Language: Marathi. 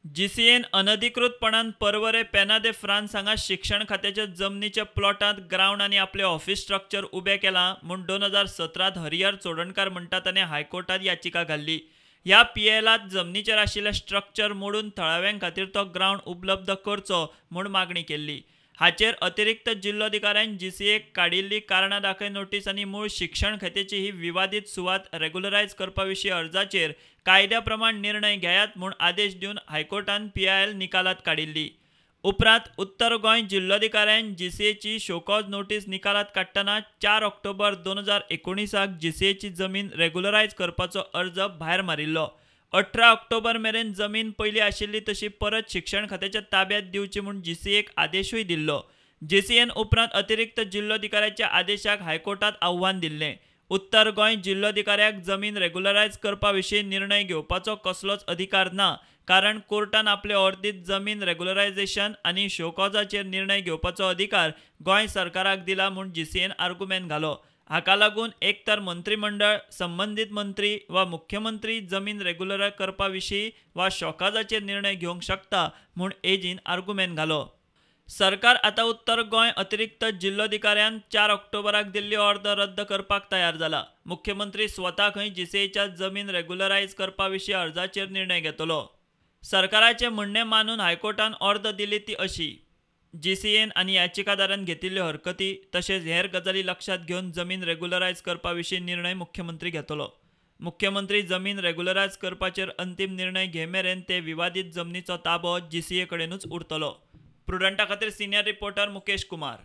जीसीएन अनधिकृतपणान परवरे पेना दे फ्रांस हांगा शिक्षण खात्याच्या जमनीच्या प्लॉटांत ग्राउंड आनी आपले ऑफिस स्ट्रक्चर उबें केलां म्हूण 2017 हरिहर चोडणकार म्हणटा ताणें हायकोर्टात याचिका घाल्ली. ह्या पीएलांत जमनीचेर आशिल्ले स्ट्रक्चर मोडून थळाव्यां खातीर तो ग्राउंड उपलब्ध करचो म्हूण मागणी केल्ली. हाचेर अतिरिक्त जिल्लोधिकाऱ्यान जीसीएक काडिल्ली कारणां दाखय नोटीस आनी मूळ शिक्षण खात्याची ही विवादीत सुवात रेग्युलरायज करपा विशीं अर्जाचेर कायद्या प्रमाण निर्णय घेयात म्हूण आदेश दिवन हायकोर्टान पीआयएल निकालात काडिल्ली. उपरांत उत्तर गोंय जिल्लोधिकाऱ्यान जीसीएची शोकॉज नोटीस निकालात काडटना 4 ऑक्टोबर 2019 जीसीएची जमीन रेग्युलरायज करपाचो अर्ज भायर मारिल्लो. 18 ऑक्टोबर मेरेन जमीन पयलीं आशिल्ली तशी परत शिक्षण खात्याच्या ताब्यांत दिवची म्हूण जीसीएक आदेशूय दिल्लो. जीसीएन उपरांत अतिरिक्त जिल्लोधिकाऱ्याच्या आदेशाक हायकोर्टात आव्हान दिल्लें. उत्तर गोंय जिल्लोधिकाऱ्याक जमीन रेग्युलरायज करपा विशीं निर्णय घेवपाचो कसलोच अधिकार ना, कारण कोर्टान आपले अर्दीत जमीन रेग्युलरायझेशन आनी शोकॉजाचेर निर्णय घेवपाचो अधिकार गोंय सरकाराक दिला म्हूण जीसीएन आर्ग्युमेंट घालो. हाका लागून एक तर मंत्रिमंडळ, संबंधीत मंत्री वा मुख्यमंत्री जमीन रेग्युलर करपा विशीं वा शोकॉजाचेर निर्णय घेवंक शकता म्हूण एजीन आर्ग्युमेंट घालो. सरकार आतां उत्तर गोंय अतिरिक्त जिल्लोधिकाऱ्यान 4 ऑक्टोबराक दिल्ली ऑर्डर रद्द करपाक तयार जाला. मुख्यमंत्री स्वता खंय जीसीएच्या जमीन रेग्युलरायज करपा विशीं अर्जाचेर निर्णय घेतलो. सरकाराचें म्हणणें मानून हायकोर्टान ऑर्डर दिली ती अशी: जीसीएन आनी याचिकादारान घेतिल्ल्यो हरकती तशेंच हेर गजाली लक्षात घेवन जमीन रेग्युलरायज करपा विशीं निर्णय मुख्यमंत्री घेतलो. मुख्यमंत्री जमीन रेग्युलरायज करपाचेर अंतीम निर्णय घे मेरेन ते विवादीत जमनीचो ताबो जीसीए कडेनूच उरतलो. प्रुडंटा खातीर सिनियर रिपोर्टर मुकेश कुमार.